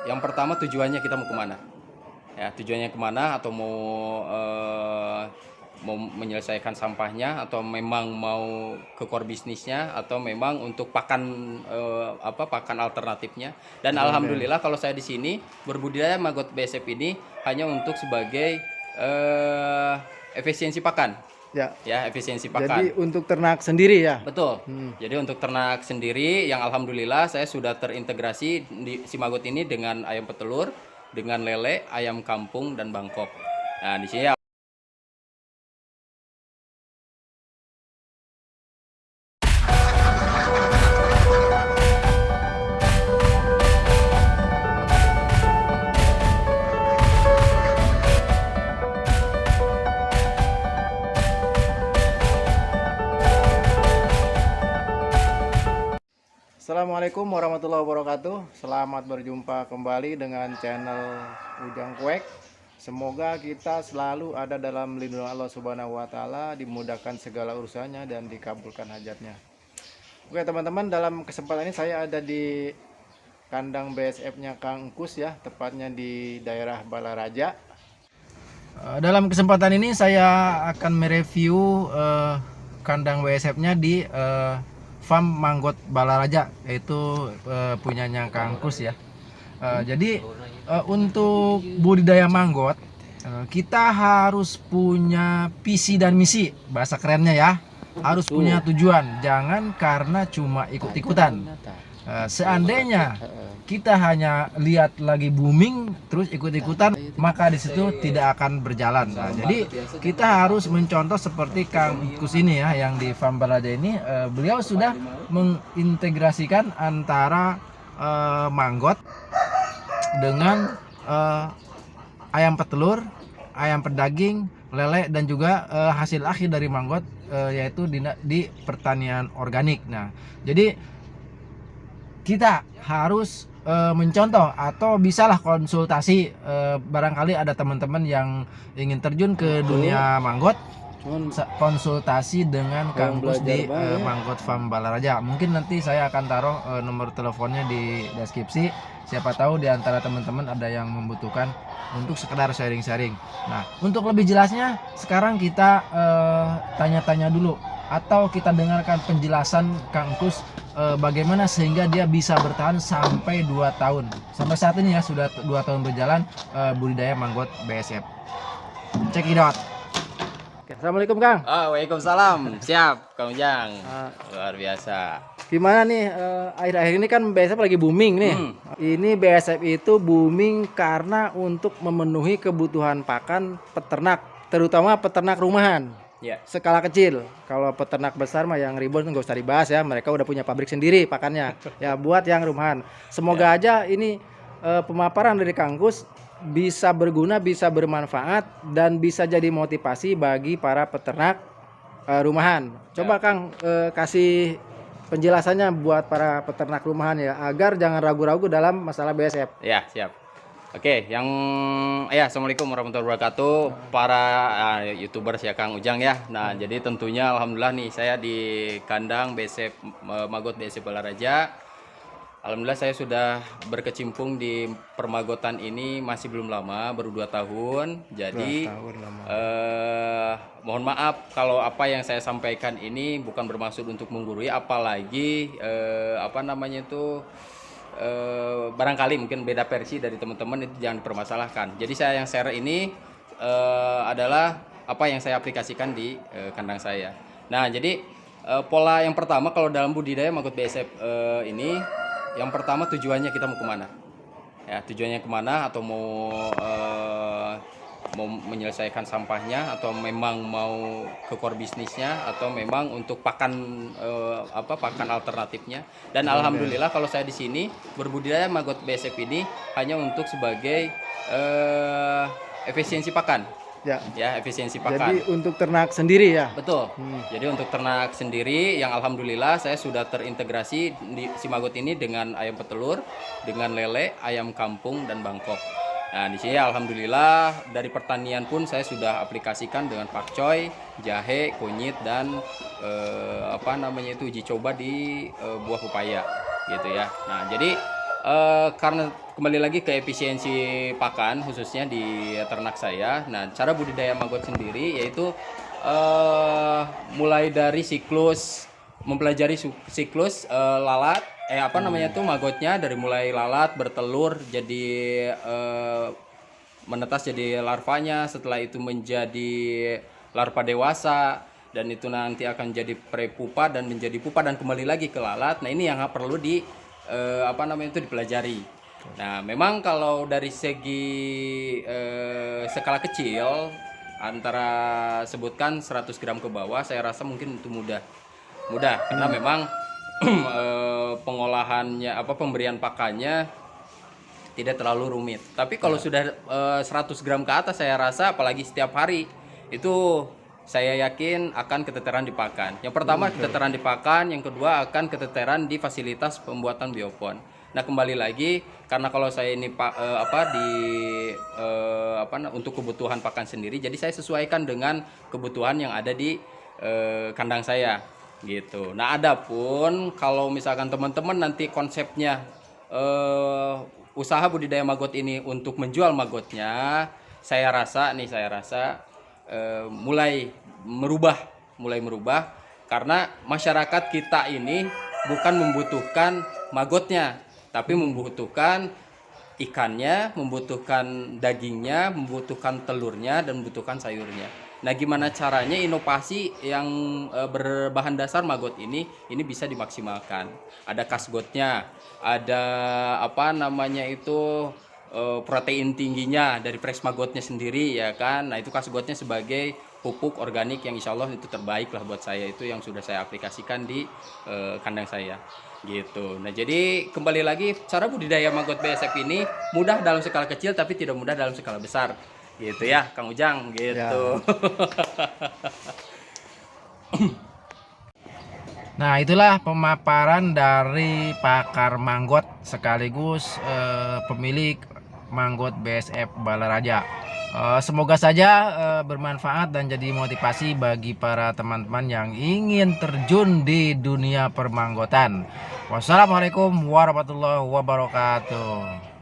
yang pertama tujuannya kita mau kemana? Ya, tujuannya kemana, atau mau menyelesaikan sampahnya, atau memang mau ke core bisnisnya, atau memang untuk pakan pakan alternatifnya. Dan alhamdulillah kalau saya di sini berbudidaya maggot BSF ini hanya untuk sebagai efisiensi pakan. Ya, efisiensi pakan. Jadi untuk ternak sendiri ya? Betul. Jadi untuk ternak sendiri yang alhamdulillah saya sudah terintegrasi di si maggot ini dengan ayam petelur, dengan lele, ayam kampung, dan bangkok. Nah, di sini Assalamualaikum warahmatullahi wabarakatuh. Selamat berjumpa kembali dengan channel Ujang Kuek. Semoga kita selalu ada dalam lindungan Allah Subhanahu wa taala, dimudahkan segala urusannya dan dikabulkan hajatnya. Oke teman-teman, dalam kesempatan ini saya ada di kandang BSF-nya Kang Engkus ya, tepatnya di daerah Balaraja. Dalam kesempatan ini saya akan mereview kandang BSF-nya di farm Manggot Balaraja, yaitu punyanya Kang Kus ya. Jadi untuk budidaya manggot kita harus punya visi dan misi, bahasa kerennya ya. Harus punya tujuan, jangan karena cuma ikut-ikutan. Seandainya kita hanya lihat lagi booming terus ikut-ikutan, maka di situ tidak akan berjalan. Nah, jadi kita harus mencontoh seperti Kang Kus ini ya, yang di farm Balaraja ini. Beliau sudah mengintegrasikan antara manggot dengan ayam petelur, ayam pedaging, lele, dan juga hasil akhir dari manggot yaitu di pertanian organik. Nah, jadi kita harus mencontoh atau bisalah konsultasi, barangkali ada teman-teman yang ingin terjun ke dunia manggot, konsultasi dengan Kang Gus di Manggot Farm Balaraja. Mungkin nanti saya akan taruh nomor teleponnya di deskripsi. Siapa tahu di antara teman-teman ada yang membutuhkan untuk sekedar sharing-sharing. Nah, untuk lebih jelasnya sekarang kita tanya-tanya dulu, atau kita dengarkan penjelasan Kang Kus bagaimana sehingga dia bisa bertahan sampai 2 tahun. Sampai saat ini ya sudah 2 tahun berjalan budidaya manggot BSF. Check it out. Assalamualaikum Kang. Waalaikumsalam. Siap, Kang Ujang. Luar biasa. Gimana nih akhir-akhir ini kan BSF lagi booming nih. Ini BSF itu booming karena untuk memenuhi kebutuhan pakan peternak, terutama peternak rumahan. Skala kecil. Kalau peternak besar mah yang ribuan nggak usah dibahas ya, mereka udah punya pabrik sendiri pakannya. Ya buat yang rumahan. Semoga aja ini pemaparan dari Kang Kus bisa berguna, bisa bermanfaat, dan bisa jadi motivasi bagi para peternak rumahan. Coba Kang kasih penjelasannya buat para peternak rumahan ya, agar jangan ragu-ragu dalam masalah BSF. Ya, siap. Oke, assalamualaikum warahmatullahi wabarakatuh, para YouTubers ya Kang Ujang ya. Nah, jadi tentunya alhamdulillah nih saya di kandang BSF Maggot BSF Balaraja. Alhamdulillah saya sudah berkecimpung di permagotan ini masih belum lama, baru 2 tahun. Jadi mohon maaf kalau apa yang saya sampaikan ini bukan bermaksud untuk menggurui, apalagi barangkali mungkin beda versi dari teman-teman, itu jangan dipermasalahkan. Jadi saya yang share ini adalah apa yang saya aplikasikan di kandang saya. Nah, jadi pola yang pertama kalau dalam budidaya maggot BSF ini, yang pertama tujuannya kita mau kemana? Ya, tujuannya kemana, atau mau menyelesaikan sampahnya, atau memang mau ke core bisnisnya, atau memang untuk pakan pakan alternatifnya. Dan alhamdulillah kalau saya di sini berbudidaya maggot BSF ini hanya untuk sebagai efisiensi pakan. Ya, efisiensi pakan. Jadi untuk ternak sendiri ya? Betul. Jadi untuk ternak sendiri yang alhamdulillah saya sudah terintegrasi di si maggot ini dengan ayam petelur, dengan lele, ayam kampung, dan bangkok. Nah, di sini alhamdulillah dari pertanian pun saya sudah aplikasikan dengan pakcoy, jahe, kunyit, dan uji coba di buah pepaya gitu ya. Nah, jadi Karena kembali lagi ke efisiensi pakan khususnya di ternak saya. Nah, cara budidaya maggot sendiri yaitu mulai dari siklus mempelajari siklus lalat apa namanya tuh maggotnya, dari mulai lalat bertelur jadi menetas jadi larvanya, setelah itu menjadi larva dewasa, dan itu nanti akan jadi prepupa dan menjadi pupa dan kembali lagi ke lalat. Nah, ini yang perlu di apa namanya itu dipelajari. Nah, memang kalau dari segi skala kecil antara sebutkan 100 gram ke bawah, saya rasa mungkin itu mudah karena memang pengolahannya pemberian pakannya tidak terlalu rumit. Tapi kalau sudah 100 gram ke atas, saya rasa apalagi setiap hari itu saya yakin akan keteteran di pakan. Yang pertama keteteran di pakan, yang kedua akan keteteran di fasilitas pembuatan biopon. Nah, kembali lagi karena kalau saya ini untuk kebutuhan pakan sendiri, jadi saya sesuaikan dengan kebutuhan yang ada di kandang saya gitu. Nah, adapun kalau misalkan teman-teman nanti konsepnya usaha budidaya maggot ini untuk menjual maggotnya, saya rasa mulai merubah karena masyarakat kita ini bukan membutuhkan maggotnya, tapi membutuhkan ikannya, membutuhkan dagingnya, membutuhkan telurnya, dan membutuhkan sayurnya. Nah, gimana caranya inovasi yang berbahan dasar maggot ini bisa dimaksimalkan? Ada kasgotnya, ada protein tingginya dari fresh maggotnya sendiri, ya kan? Nah, itu kasgotnya sebagai pupuk organik yang insya Allah itu terbaik lah buat saya, itu yang sudah saya aplikasikan di kandang saya gitu. Nah, jadi kembali lagi cara budidaya maggot BSF ini mudah dalam skala kecil tapi tidak mudah dalam skala besar gitu ya Kang Ujang gitu. Nah, itulah pemaparan dari pakar manggot sekaligus pemilik manggot BSF Balaraja. Semoga saja bermanfaat dan jadi motivasi bagi para teman-teman yang ingin terjun di dunia permanggotan. Wassalamualaikum warahmatullahi wabarakatuh.